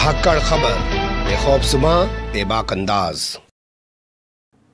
धाकड़ खबर बेखौफजुमा बेबाक अंदाज।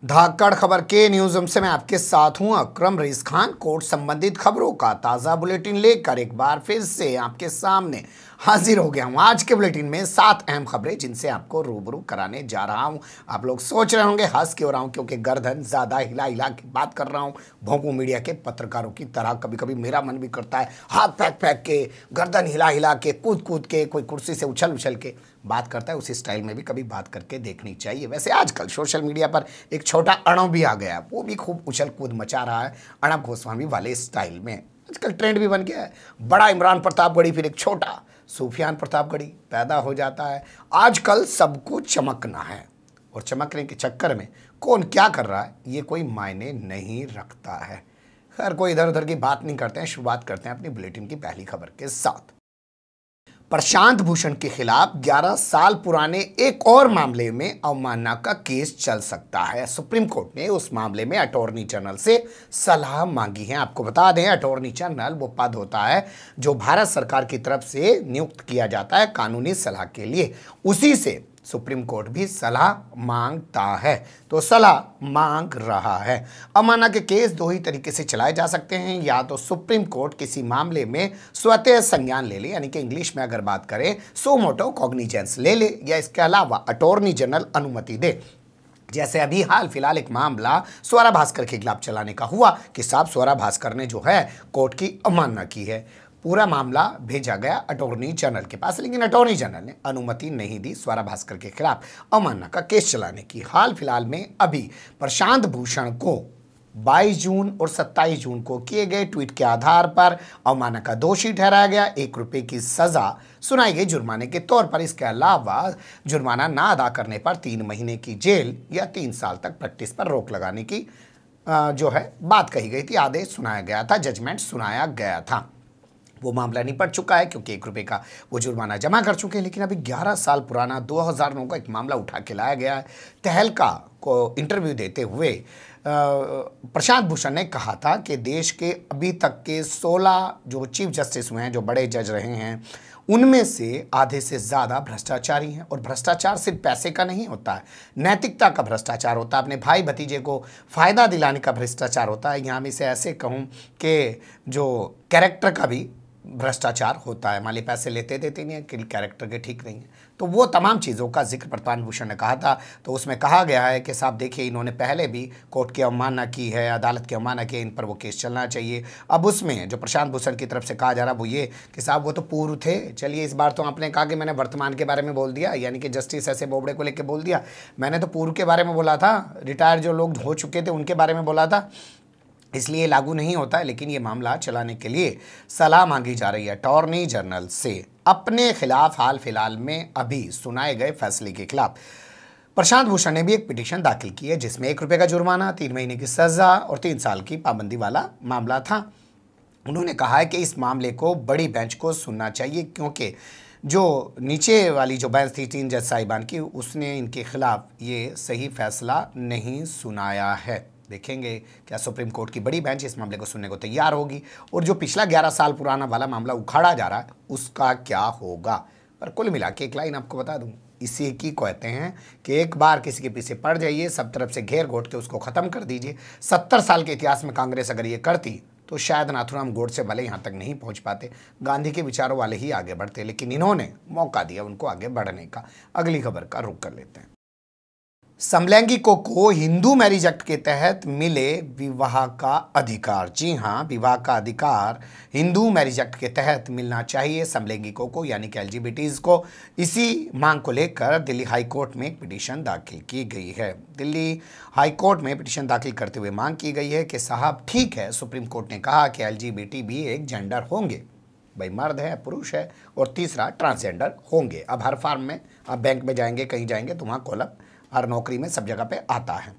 धाकड़ खबर के न्यूज रूम से मैं आपके साथ हूं अकरम रईस खान। कोर्ट संबंधित खबरों का ताज़ा बुलेटिन लेकर एक बार फिर से आपके सामने हाजिर हो गया हूं। आज के बुलेटिन में 7 अहम खबरें जिनसे आपको रूबरू कराने जा रहा हूं। आप लोग सोच रहे होंगे हंस क्यों रहा हूं, क्योंकि गर्दन ज़्यादा हिला हिला के बात कर रहा हूं। भोंपू मीडिया के पत्रकारों की तरह कभी कभी मेरा मन भी करता है हाथ फेंक फेंक के, गर्दन हिला हिला के, कूद कूद के, कोई कुर्सी से उछल उछल के बात करता है। उसी स्टाइल में भी कभी बात करके देखनी चाहिए। वैसे आजकल सोशल मीडिया पर एक छोटा अर्णव भी आ गया है, वो भी खूब उछल कूद मचा रहा है अर्णव गोस्वामी वाले स्टाइल में। आजकल ट्रेंड भी बन गया है। बड़ा इमरान प्रतापगढ़ी फिर एक छोटा सूफियान प्रतापगढ़ी पैदा हो जाता है। आजकल सबको चमकना है और चमकने के चक्कर में कौन क्या कर रहा है ये कोई मायने नहीं रखता है। खैर कोई इधर उधर की बात नहीं करते हैं, शुरुआत करते हैं अपनी बुलेटिन की पहली खबर के साथ। प्रशांत भूषण के खिलाफ 11 साल पुराने एक और मामले में अवमानना का केस चल सकता है। सुप्रीम कोर्ट ने उस मामले में अटॉर्नी जनरल से सलाह मांगी है। आपको बता दें, अटॉर्नी जनरल वो पद होता है जो भारत सरकार की तरफ से नियुक्त किया जाता है कानूनी सलाह के लिए। उसी से सुप्रीम कोर्ट भी सलाह मांगता है, तो सलाह मांग रहा है। अवमानना के केस 2 ही तरीके से चलाए जा सकते हैं। या तो सुप्रीम कोर्ट किसी मामले में स्वतः संज्ञान ले ले, यानी कि इंग्लिश में अगर बात करें सो मोटो कॉग्निजेंस ले ले, या इसके अलावा अटॉर्नी जनरल अनुमति दे। जैसे अभी हाल फिलहाल एक मामला स्वरा भास्कर के खिलाफ चलाने का हुआ कि साहब स्वरा भास्कर ने जो है कोर्ट की अवमानना की है। पूरा मामला भेजा गया अटॉर्नी जनरल के पास, लेकिन अटॉर्नी जनरल ने अनुमति नहीं दी स्वरा भास्कर के खिलाफ अवमानना का केस चलाने की। हाल फिलहाल में अभी प्रशांत भूषण को 22 जून और 27 जून को किए गए ट्वीट के आधार पर अवमानना का दोषी ठहराया गया। 1 रुपये की सजा सुनाई गई जुर्माने के तौर पर। इसके अलावा जुर्माना ना अदा करने पर 3 महीने की जेल या 3 साल तक प्रैक्टिस पर रोक लगाने की जो है बात कही गई थी। आदेश सुनाया गया था, जजमेंट सुनाया गया था। वो मामला निपट चुका है क्योंकि 1 रुपये का वो जुर्माना जमा कर चुके हैं। लेकिन अभी 11 साल पुराना 2009 का एक मामला उठा के लाया गया है। तहलका को इंटरव्यू देते हुए प्रशांत भूषण ने कहा था कि देश के अभी तक के 16 जो चीफ जस्टिस हुए हैं, जो बड़े जज रहे हैं, उनमें से आधे से ज़्यादा भ्रष्टाचारी हैं। और भ्रष्टाचार सिर्फ पैसे का नहीं होता है, नैतिकता का भ्रष्टाचार होता है, अपने भाई भतीजे को फ़ायदा दिलाने का भ्रष्टाचार होता है। यहाँ मैं से ऐसे कहूँ कि जो कैरेक्टर का भी भ्रष्टाचार होता है। मान ली पैसे लेते देते नहीं है कि कैरेक्टर के ठीक नहीं है, तो वो तमाम चीज़ों का जिक्र प्रशांत भूषण ने कहा था। तो उसमें कहा गया है कि साहब देखिए, इन्होंने पहले भी कोर्ट की अवमानना की है, अदालत की अवमानना की है, इन पर वो केस चलना चाहिए। अब उसमें जो प्रशांत भूषण की तरफ से कहा जा रहा वो ये कि साहब वो तो पूर्व थे। चलिए इस बार तो आपने कहा कि मैंने वर्तमान के बारे में बोल दिया, यानी कि जस्टिस ऐसे बोबड़े को लेकर बोल दिया। मैंने तो पूर्व के बारे में बोला था, रिटायर जो लोग हो चुके थे उनके बारे में बोला था, इसलिए लागू नहीं होता है। लेकिन ये मामला चलाने के लिए सलाह मांगी जा रही है अटॉर्नी जनरल से अपने खिलाफ। हाल फिलहाल में अभी सुनाए गए फैसले के खिलाफ प्रशांत भूषण ने भी एक पिटीशन दाखिल की है, जिसमें 1 रुपये का जुर्माना, 3 महीने की सजा और 3 साल की पाबंदी वाला मामला था। उन्होंने कहा है कि इस मामले को बड़ी बेंच को सुनना चाहिए, क्योंकि जो नीचे वाली जो बेंच थी 3 जज साहिबान की, उसने इनके खिलाफ ये सही फैसला नहीं सुनाया है। देखेंगे क्या सुप्रीम कोर्ट की बड़ी बेंच इस मामले को सुनने को तैयार होगी, और जो पिछला 11 साल पुराना वाला मामला उखाड़ा जा रहा है उसका क्या होगा। पर कुल मिला के एक लाइन आपको बता दूं, इसी की कहते हैं कि एक बार किसी के पीछे पड़ जाइए, सब तरफ से घेर घोट के उसको ख़त्म कर दीजिए। 70 साल के इतिहास में कांग्रेस अगर ये करती तो शायद नाथुराम गोडसे वाले यहाँ तक नहीं पहुँच पाते, गांधी के विचारों वाले ही आगे बढ़ते। लेकिन इन्होंने मौका दिया उनको आगे बढ़ने का। अगली खबर का रुख कर लेते हैं। समलैंगिकों को हिंदू मैरिज एक्ट के तहत मिले विवाह का अधिकार। जी हाँ, विवाह का अधिकार हिंदू मैरिज एक्ट के तहत मिलना चाहिए समलैंगिकों को, यानी कि एलजीबीटीज को। इसी मांग को लेकर दिल्ली हाई कोर्ट में एक पिटीशन दाखिल की गई है। दिल्ली हाई कोर्ट में पिटीशन दाखिल करते हुए मांग की गई है कि साहब ठीक है, सुप्रीम कोर्ट ने कहा कि एलजीबीटी भी एक जेंडर होंगे, भाई मर्द है, पुरुष है, और तीसरा ट्रांसजेंडर होंगे। अब हर फार्म में, आप बैंक में जाएंगे, कहीं जाएंगे तो वहाँ कॉलम हर नौकरी में सब जगह पे आता है।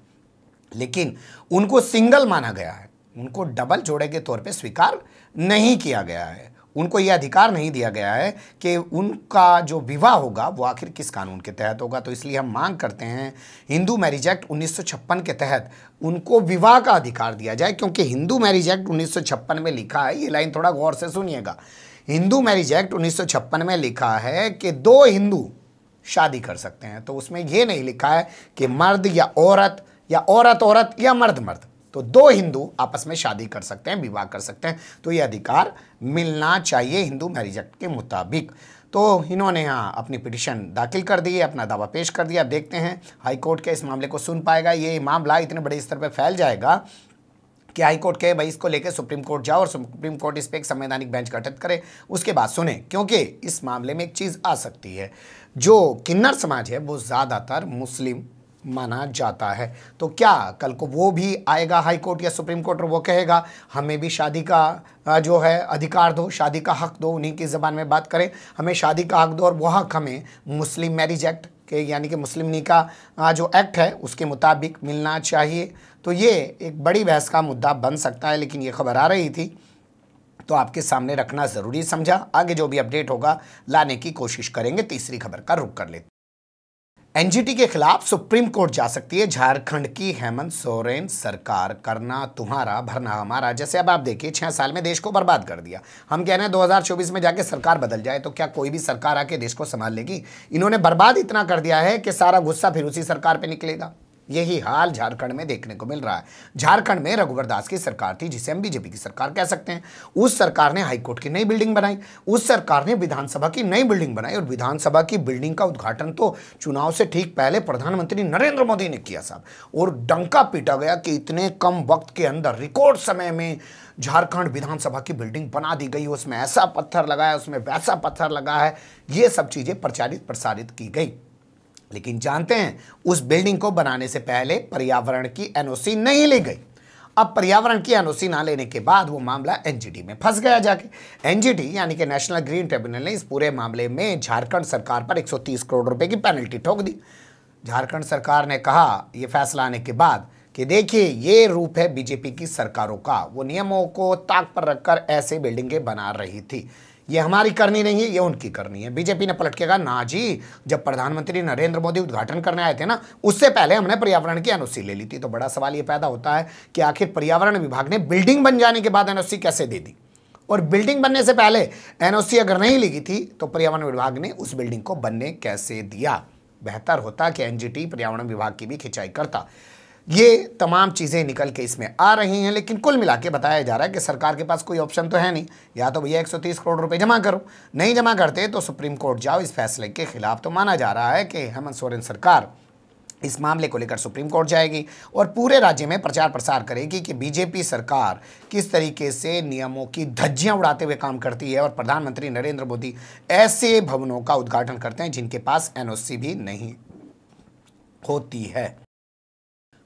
लेकिन उनको सिंगल माना गया है, उनको डबल जोड़े के तौर पे स्वीकार नहीं किया गया है। उनको यह अधिकार नहीं दिया गया है कि उनका जो विवाह होगा वो आखिर किस कानून के तहत होगा। तो इसलिए हम मांग करते हैं हिंदू मैरिज एक्ट 1956 के तहत उनको विवाह का अधिकार दिया जाए, क्योंकि हिंदू मैरिज एक्ट 1956 में लिखा है, ये लाइन थोड़ा गौर से सुनिएगा, हिंदू मैरिज एक्ट 1956 में लिखा है कि 2 हिंदू शादी कर सकते हैं। तो उसमें यह नहीं लिखा है कि मर्द या औरत औरत या मर्द मर्द, तो दो हिंदू आपस में शादी कर सकते हैं, विवाह कर सकते हैं। तो यह अधिकार मिलना चाहिए हिंदू मैरिज एक्ट के मुताबिक। तो इन्होंने यहाँ अपनी पिटिशन दाखिल कर दी है, अपना दावा पेश कर दिया। अब देखते हैं हाई कोर्ट के इस मामले को सुन पाएगा। ये मामला इतने बड़े स्तर पर फैल जाएगा कि हाई कोर्ट के भाई इसको लेकर सुप्रीम कोर्ट जाओ और सुप्रीम कोर्ट इस पर एक संवैधानिक बेंच गठित करे, उसके बाद सुने। क्योंकि इस मामले में एक चीज़ आ सकती है, जो किन्नर समाज है वो ज़्यादातर मुस्लिम माना जाता है। तो क्या कल को वो भी आएगा हाई कोर्ट या सुप्रीम कोर्ट और वो कहेगा हमें भी शादी का जो है अधिकार दो, शादी का हक दो, उन्हीं की ज़बान में बात करें, हमें शादी का हक दो और वो हक हमें मुस्लिम मैरिज एक्ट के यानी कि मुस्लिम निकाह जो एक्ट है उसके मुताबिक मिलना चाहिए। तो ये एक बड़ी बहस का मुद्दा बन सकता है, लेकिन ये खबर आ रही थी तो आपके सामने रखना ज़रूरी समझा। आगे जो भी अपडेट होगा लाने की कोशिश करेंगे। तीसरी खबर का रुख कर लेते। एनजीटी के खिलाफ सुप्रीम कोर्ट जा सकती है झारखंड की हेमंत सोरेन सरकार। करना तुम्हारा भरना हमारा। जैसे अब आप देखिए 6 साल में देश को बर्बाद कर दिया। हम कह रहे हैं 2024 में जाके सरकार बदल जाए, तो क्या कोई भी सरकार आके देश को संभाल लेगी? इन्होंने बर्बाद इतना कर दिया है कि सारा गुस्सा फिर उसी सरकार पे निकलेगा। यही हाल झारखंड में देखने को मिल रहा है। झारखंड में रघुवर दास की सरकार थी, जिसे हम बीजेपी की सरकार कह सकते हैं। उस सरकार ने हाईकोर्ट की नई बिल्डिंग बनाई, उस सरकार ने विधानसभा की नई बिल्डिंग बनाई, और विधानसभा की बिल्डिंग का उद्घाटन तो चुनाव से ठीक पहले प्रधानमंत्री नरेंद्र मोदी ने किया साहब। और डंका पीटा गया कि इतने कम वक्त के अंदर रिकॉर्ड समय में झारखंड विधानसभा की बिल्डिंग बना दी गई, उसमें ऐसा पत्थर लगा है, उसमें वैसा पत्थर लगा है, ये सब चीजें प्रचारित प्रसारित की गई। लेकिन जानते हैं उस बिल्डिंग को बनाने से पहले पर्यावरण की एनओसी नहीं ली गई। अब पर्यावरण की एनओसी ना लेने के बाद वो मामला एनजीटी में फंस गया जाके। एनजीटी यानी कि नेशनल ग्रीन ट्रिब्यूनल ने इस पूरे मामले में झारखंड सरकार पर 130 करोड़ रुपए की पेनल्टी ठोक दी। झारखंड सरकार ने कहा ये फैसला आने के बाद कि देखिए ये रूप है बीजेपी की सरकारों का, वो नियमों को ताक पर रखकर ऐसे बिल्डिंगें बना रही थी। ये हमारी करनी नहीं है, ये उनकी करनी है। बीजेपी ने पलट के कहा ना जी, जब प्रधानमंत्री नरेंद्र मोदी उद्घाटन करने आए थे ना, उससे पहले हमने पर्यावरण की एनओसी ले ली थी। तो बड़ा सवाल ये पैदा होता है कि आखिर पर्यावरण विभाग ने बिल्डिंग बन जाने के बाद एनओसी कैसे दे दी, और बिल्डिंग बनने से पहले एनओसी अगर नहीं ली थी तो पर्यावरण विभाग ने उस बिल्डिंग को बनने कैसे दिया? बेहतर होता कि एनजीटी पर्यावरण विभाग की भी खिंचाई करता। ये तमाम चीज़ें निकल के इसमें आ रही हैं, लेकिन कुल मिला के बताया जा रहा है कि सरकार के पास कोई ऑप्शन तो है नहीं। या तो भैया 130 करोड़ रुपए जमा करो, नहीं जमा करते तो सुप्रीम कोर्ट जाओ इस फैसले के खिलाफ। तो माना जा रहा है कि हेमंत सोरेन सरकार इस मामले को लेकर सुप्रीम कोर्ट जाएगी और पूरे राज्य में प्रचार प्रसार करेगी कि बीजेपी सरकार किस तरीके से नियमों की धज्जियां उड़ाते हुए काम करती है, और प्रधानमंत्री नरेंद्र मोदी ऐसे भवनों का उद्घाटन करते हैं जिनके पास एनओसी भी नहीं होती है।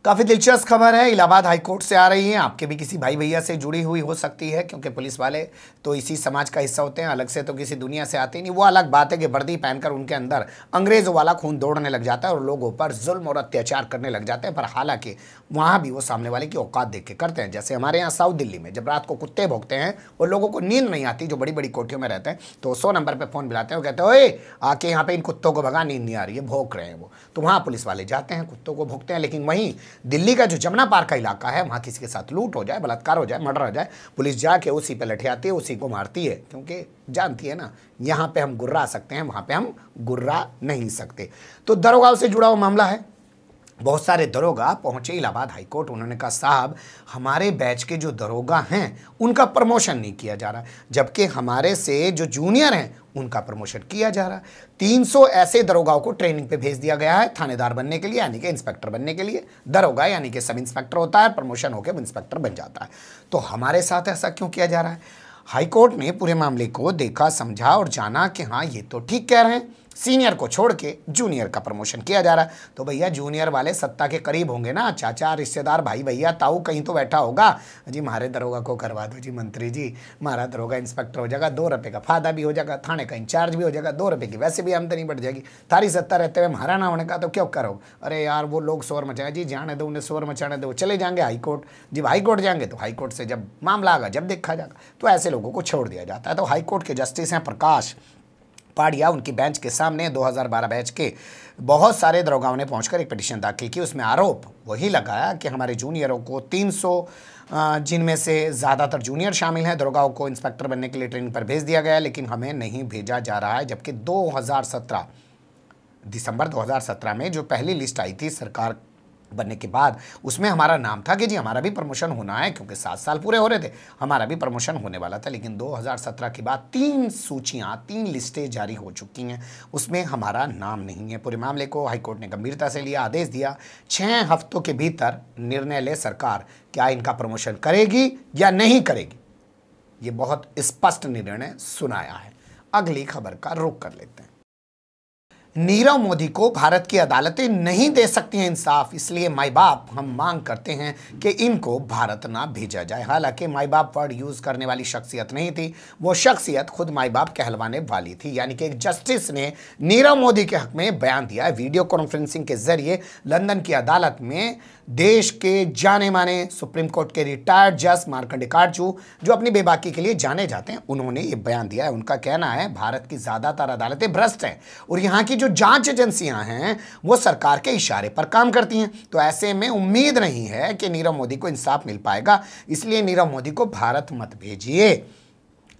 काफ़ी दिलचस्प खबर है, इलाहाबाद हाईकोर्ट से आ रही है। आपके भी किसी भाई भैया से जुड़ी हुई हो सकती है, क्योंकि पुलिस वाले तो इसी समाज का हिस्सा होते हैं, अलग से तो किसी दुनिया से आते नहीं। वो अलग बात है कि वर्दी पहनकर उनके अंदर अंग्रेज़ों वाला खून दौड़ने लग जाता है और लोगों पर जुल्म और अत्याचार करने लग जाते हैं। पर हालांकि वहाँ भी वो सामने वाले की औकात देख के करते हैं। जैसे हमारे यहाँ साउथ दिल्ली में जब रात को कुत्ते भौंकते हैं और लोगों को नींद नहीं आती, जो बड़ी बड़ी कोठियों में रहते हैं, तो 100 नंबर पर फ़ोन मिलाते हैं, वो कहते हैं ओए आके यहाँ पे इन कुत्तों को भगा, नींद नहीं आ रही है, भौंक रहे हैं वो। तो वहाँ पुलिस वाले जाते हैं, कुत्तों को भौंकते हैं। लेकिन वहीं दिल्ली का जो जमुना पार का इलाका है, वहाँ किसी के साथ लूट हो जाए, बलात्कार हो जाए, मर्डर हो जाए, पुलिस जाके उसी पे लठे आती है, उसी को मारती है, क्योंकि जानती है ना यहाँ पे हम गुर्रा सकते हैं, वहाँ पे हम गुर्रा नहीं सकते। तो दरोगाओं से जुड़ा हुआ मामला है। बहुत सारे दरोगा पहुंचे इलाहाबाद हाईकोर्ट। उन्होंने कहा साहब हमारे बैच के जो दरोगा हैं उनका प्रमोशन नहीं किया जा रहा, जबकि हमारे से जो जूनियर हैं उनका प्रमोशन किया जा रहा है। 300 ऐसे दरोगाओं को ट्रेनिंग पे भेज दिया गया है थानेदार बनने के लिए, यानी कि इंस्पेक्टर बनने के लिए। दरोगा यानी कि सब इंस्पेक्टर होता है, प्रमोशन होकर इंस्पेक्टर बन जाता है। तो हमारे साथ ऐसा क्यों किया जा रहा है? हाईकोर्ट ने पूरे मामले को देखा, समझा और जाना कि हाँ ये तो ठीक कह रहे हैं, सीनियर को छोड़ के जूनियर का प्रमोशन किया जा रहा है। तो भैया जूनियर वाले सत्ता के करीब होंगे ना, चाचा, रिश्तेदार, भाई भैया, ताऊ कहीं तो बैठा होगा, जी हमारे दरोगा को करवा दो जी मंत्री जी, हमारा दरोगा इंस्पेक्टर हो जाएगा, 2 रुपये का फायदा भी हो जाएगा, थाने का इंचार्ज भी हो जाएगा, 2 रुपये की वैसे भी आमदनी बढ़ जाएगी, थारी सत्ता रहते हुए हमारा ना होने का तो क्यों करो? अरे यार वो लोग शोर मचाए जी, जाने दो उन्हें, शोर मचाने दो, चले जाएंगे हाईकोर्ट। जब हाईकोर्ट जाएंगे तो हाईकोर्ट से जब मामला आगा जब देखा जाएगा, तो ऐसे लोगों को छोड़ दिया जाता है। तो हाईकोर्ट के जस्टिस हैं प्रकाश पाड़िया, उनकी बेंच के सामने 2012 बैच के बहुत सारे दरोगाओं ने पहुंचकर एक पिटीशन दाखिल की। उसमें आरोप वही लगाया कि हमारे जूनियरों को 300 जिनमें से ज़्यादातर जूनियर शामिल हैं, दरोगाओं को इंस्पेक्टर बनने के लिए ट्रेनिंग पर भेज दिया गया, लेकिन हमें नहीं भेजा जा रहा है। जबकि 2017 दिसंबर 2017 में जो पहली लिस्ट आई थी सरकार बनने के बाद, उसमें हमारा नाम था कि जी हमारा भी प्रमोशन होना है, क्योंकि 7 साल पूरे हो रहे थे, हमारा भी प्रमोशन होने वाला था। लेकिन 2017 के बाद 3 सूचियां, 3 लिस्टें जारी हो चुकी हैं, उसमें हमारा नाम नहीं है। पूरे मामले को हाईकोर्ट ने गंभीरता से लिया, आदेश दिया 6 हफ्तों के भीतर निर्णय ले सरकार, क्या इनका प्रमोशन करेगी या नहीं करेगी। ये बहुत स्पष्ट निर्णय सुनाया है। अगली खबर का रुख कर लेते हैं। नीरव मोदी को भारत की अदालतें नहीं दे सकती हैं इंसाफ, इसलिए माई बाप हम मांग करते हैं कि इनको भारत ना भेजा जाए। हालांकि माई बाप वर्ड यूज करने वाली शख्सियत नहीं थी, वो शख्सियत खुद माई बाप कहलवाने वाली थी। यानी कि एक जस्टिस ने नीरव मोदी के हक में बयान दिया है। वीडियो कॉन्फ्रेंसिंग के जरिए लंदन की अदालत में देश के जाने माने सुप्रीम कोर्ट के रिटायर्ड जज मार्कंडे काटजू, जो अपनी बेबाकी के लिए जाने जाते हैं, उन्होंने ये बयान दिया है। उनका कहना है भारत की ज्यादातर अदालतें भ्रष्ट हैं और यहाँ की जो जांच एजेंसियां हैं वो सरकार के इशारे पर काम करती हैं। तो ऐसे में उम्मीद नहीं है कि नीरव मोदी को इंसाफ मिल पाएगा, इसलिए नीरव मोदी को भारत मत भेजिए।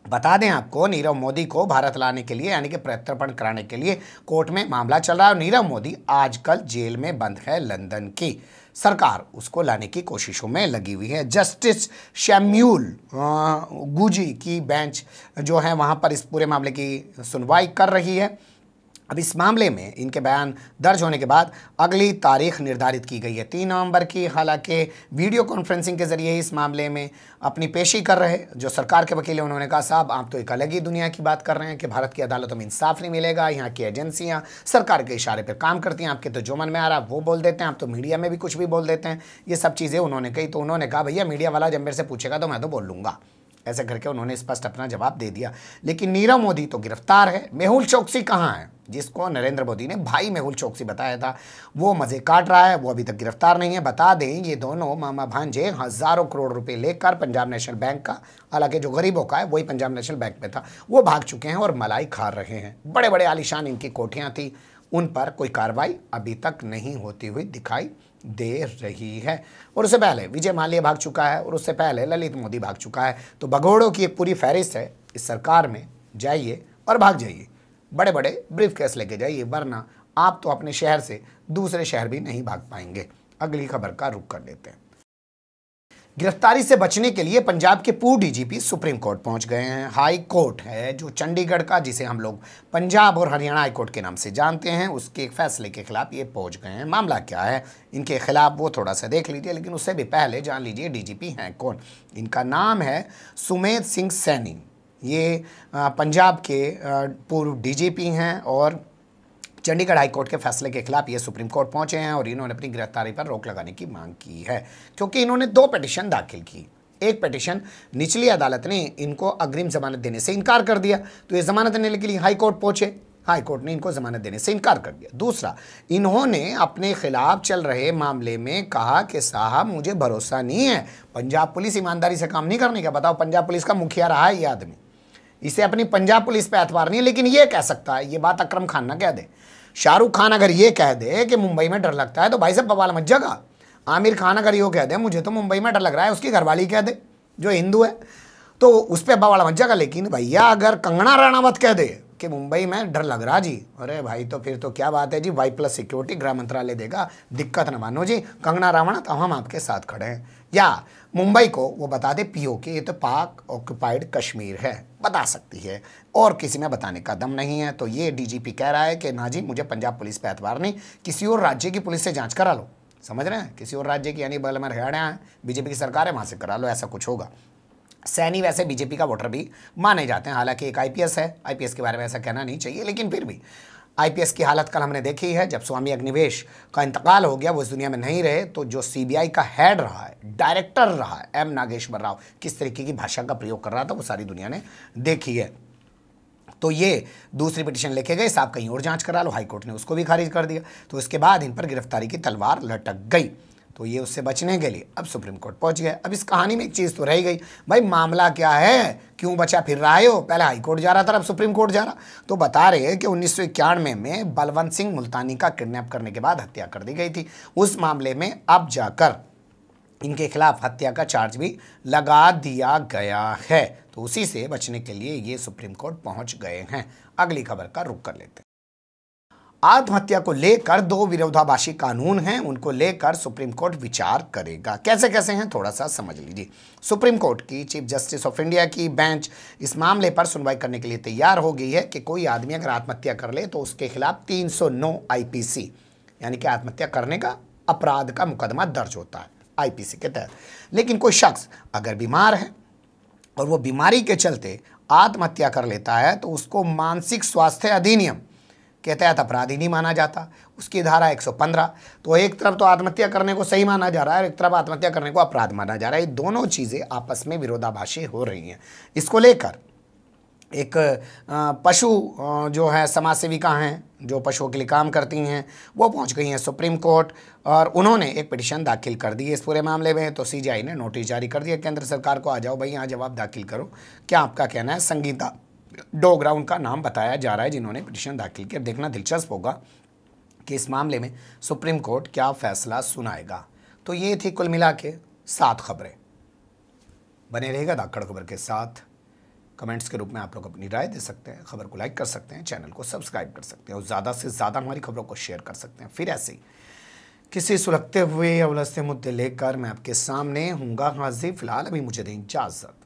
बता दें आपको, नीरव मोदी को भारत लाने के लिए यानी कि प्रत्यर्पण कराने के लिए कोर्ट में मामला चल रहा है और नीरव मोदी आजकल जेल में बंद है लंदन की। सरकार उसको लाने की कोशिशों में लगी हुई है। जस्टिस शैम्यूल गुजी की बेंच जो है वहां पर इस पूरे मामले की सुनवाई कर रही है। अब इस मामले में इनके बयान दर्ज होने के बाद अगली तारीख निर्धारित की गई है 3 नवंबर की। हालांकि वीडियो कॉन्फ्रेंसिंग के जरिए इस मामले में अपनी पेशी कर रहे जो सरकार के वकील हैं, उन्होंने कहा साहब आप तो एक अलग ही दुनिया की बात कर रहे हैं कि भारत की अदालतों में इंसाफ नहीं मिलेगा, यहाँ की एजेंसियाँ सरकार के इशारे पर काम करती हैं, आपके तो जो मन में आ रहा है वो बोल देते हैं, आप तो मीडिया में भी कुछ भी बोल देते हैं। ये सब चीज़ें उन्होंने कही तो उन्होंने कहा भैया मीडिया वाला जब मेरे से पूछेगा तो मैं तो बोल लूँगा, ऐसे करके उन्होंने स्पष्ट अपना जवाब दे दिया। लेकिन नीरव मोदी तो गिरफ्तार है। मेहुल चोकसी कहाँ है, जिसको नरेंद्र मोदी ने भाई मेहुल चोकसी बताया था, वो मजे काट रहा है, वो अभी तक गिरफ्तार नहीं है। बता दें ये दोनों मामा भांजे हजारों करोड़ रुपए लेकर पंजाब नेशनल बैंक का, हालांकि जो गरीबों का है वही पंजाब नेशनल बैंक में था, वो भाग चुके हैं और मलाई खा रहे हैं। बड़े बड़े आलीशान इनकी कोठियाँ थी, उन पर कोई कार्रवाई अभी तक नहीं होती हुई दिखाई दे रही है। और उससे पहले विजय माल्या भाग चुका है और उससे पहले ललित मोदी भाग चुका है। तो भगोड़ों की एक पूरी फहरिस्त है इस सरकार में, जाइए और भाग जाइए, बड़े बड़े ब्रीफ केस लेके जाइए, वरना आप तो अपने शहर से दूसरे शहर भी नहीं भाग पाएंगे। अगली खबर का रुख कर लेते हैं। गिरफ्तारी से बचने के लिए पंजाब के पूर्व डीजीपी सुप्रीम कोर्ट पहुंच गए हैं। हाई कोर्ट है जो चंडीगढ़ का, जिसे हम लोग पंजाब और हरियाणा हाई कोर्ट के नाम से जानते हैं, उसके एक फैसले के खिलाफ ये पहुंच गए हैं। मामला क्या है इनके खिलाफ वो थोड़ा सा देख लीजिए, लेकिन उससे भी पहले जान लीजिए डीजीपी हैं कौन। इनका नाम है सुमेध सिंह सैनी। ये पंजाब के पूर्व डीजीपी हैं और चंडीगढ़ हाईकोर्ट के फैसले के खिलाफ ये सुप्रीम कोर्ट पहुंचे हैं और इन्होंने अपनी गिरफ्तारी पर रोक लगाने की मांग की है, क्योंकि इन्होंने 2 पिटीशन दाखिल की। एक पिटीशन निचली अदालत ने इनको अग्रिम जमानत देने से इनकार कर दिया, तो ये जमानत देने के लिए हाईकोर्ट पहुंचे, हाईकोर्ट ने इनको जमानत देने से इनकार कर दिया। दूसरा, इन्होंने अपने खिलाफ चल रहे मामले में कहा कि साहब मुझे भरोसा नहीं है, पंजाब पुलिस ईमानदारी से काम नहीं करने का। बताओ, पंजाब पुलिस का मुखिया रहा है ये आदमी, इसे अपनी पंजाब पुलिस पे एतबार नहीं है, लेकिन ये कह सकता है, ये बात अकरम खान ना कह दे। शाहरुख खान अगर ये कह दे कि मुंबई में डर लगता है तो भाई साहब बवाल मच जाएगा। आमिर खान अगर ये कह दे मुझे तो मुंबई में डर लग रहा है, उसकी घरवाली कह दे जो हिंदू है, तो उस पर बवाल मच जाएगा। लेकिन भैया अगर कंगना रनावत कह दे कि मुंबई में डर लग रहा जी, अरे भाई तो फिर तो क्या बात है जी, Y+ सिक्योरिटी गृह मंत्रालय देगा, दिक्कत न मानो जी, कंगना रावत तो हम आपके साथ खड़े हैं। या मुंबई को वो बता दे POK, ये तो पाक ऑक्युपाइड कश्मीर है, बता सकती है, और किसी में बताने का दम नहीं है। तो ये डीजीपी कह रहा है कि ना जी मुझे पंजाब पुलिस पे एतबार नहीं, किसी और राज्य की पुलिस से जांच करा लो। समझ रहे हैं, किसी और राज्य की, यानी बगल में हरियाणा है, बीजेपी की सरकार है, वहाँ से करा लो, ऐसा कुछ होगा। सैनी वैसे बीजेपी का वोटर भी माने जाते हैं, हालांकि एक IPS है, IPS के बारे में ऐसा कहना नहीं चाहिए, लेकिन फिर भी IPS की हालत कल हमने देखी है। जब स्वामी अग्निवेश का इंतकाल हो गया, वो इस दुनिया में नहीं रहे, तो जो CBI का हेड रहा है, डायरेक्टर रहा है, M नागेश्वर राव, किस तरीके की भाषा का प्रयोग कर रहा था वो सारी दुनिया ने देखी है। तो ये दूसरी पिटीशन लेके गए, साहब कहीं और जांच करा लो, हाईकोर्ट ने उसको भी खारिज कर दिया। तो इसके बाद इन पर गिरफ्तारी की तलवार लटक गई। तो ये उससे बचने के लिए अब सुप्रीम कोर्ट पहुंच गए। अब इस कहानी में एक चीज़ तो रह गई, भाई मामला क्या है, क्यों बचा फिर रहा है हो, पहले हाई कोर्ट जा रहा था, अब सुप्रीम कोर्ट जा रहा। तो बता रहे हैं कि 1991 में बलवंत सिंह मुल्तानी का किडनैप करने के बाद हत्या कर दी गई थी। उस मामले में अब जाकर इनके खिलाफ हत्या का चार्ज भी लगा दिया गया है। तो उसी से बचने के लिए ये सुप्रीम कोर्ट पहुंच गए हैं। अगली खबर का रुख कर लेते हैं। आत्महत्या को लेकर 2 विरोधाभासी कानून हैं, उनको लेकर सुप्रीम कोर्ट विचार करेगा। कैसे कैसे हैं थोड़ा सा समझ लीजिए। सुप्रीम कोर्ट की चीफ जस्टिस ऑफ इंडिया की बेंच इस मामले पर सुनवाई करने के लिए तैयार हो गई है कि कोई आदमी अगर आत्महत्या कर ले तो उसके खिलाफ 309 आईपीसी यानी कि आत्महत्या करने का अपराध का मुकदमा दर्ज होता है आईपीसी के तहत। लेकिन कोई शख्स अगर बीमार है और वो बीमारी के चलते आत्महत्या कर लेता है तो उसको मानसिक स्वास्थ्य अधिनियम के तहत अपराधी नहीं माना जाता, उसकी धारा 115। तो एक तरफ तो आत्महत्या करने को सही माना जा रहा है और एक तरफ आत्महत्या करने को अपराध माना जा रहा है। ये दोनों चीज़ें आपस में विरोधाभासी हो रही हैं। इसको लेकर एक पशु जो है समाज सेविका हैं जो पशुओं के लिए काम करती हैं, वो पहुंच गई हैं सुप्रीम कोर्ट और उन्होंने एक पिटीशन दाखिल कर दी है इस पूरे मामले में। तो सीजीआई ने नोटिस जारी कर दिया केंद्र सरकार को, आ जाओ भाई यहाँ जवाब दाखिल करो, क्या आपका कहना है। संगीता डोगरा उनका नाम बताया जा रहा है जिन्होंने पिटीशन दाखिल किया। देखना दिलचस्प होगा कि इस मामले में सुप्रीम कोर्ट क्या फैसला सुनाएगा। तो ये थी कुल मिला के 7 खबरें। बने रहेगा धाकड़ खबर के साथ। कमेंट्स के रूप में आप लोग अपनी राय दे सकते हैं, खबर को लाइक कर सकते हैं, चैनल को सब्सक्राइब कर सकते हैं और ज़्यादा से ज़्यादा हमारी खबरों को शेयर कर सकते हैं। फिर ऐसे ही किसी सुलगते हुए या उलझते मुद्दे लेकर मैं आपके सामने हूँगा हाजिर। फिलहाल अभी मुझे दें इजाज़त।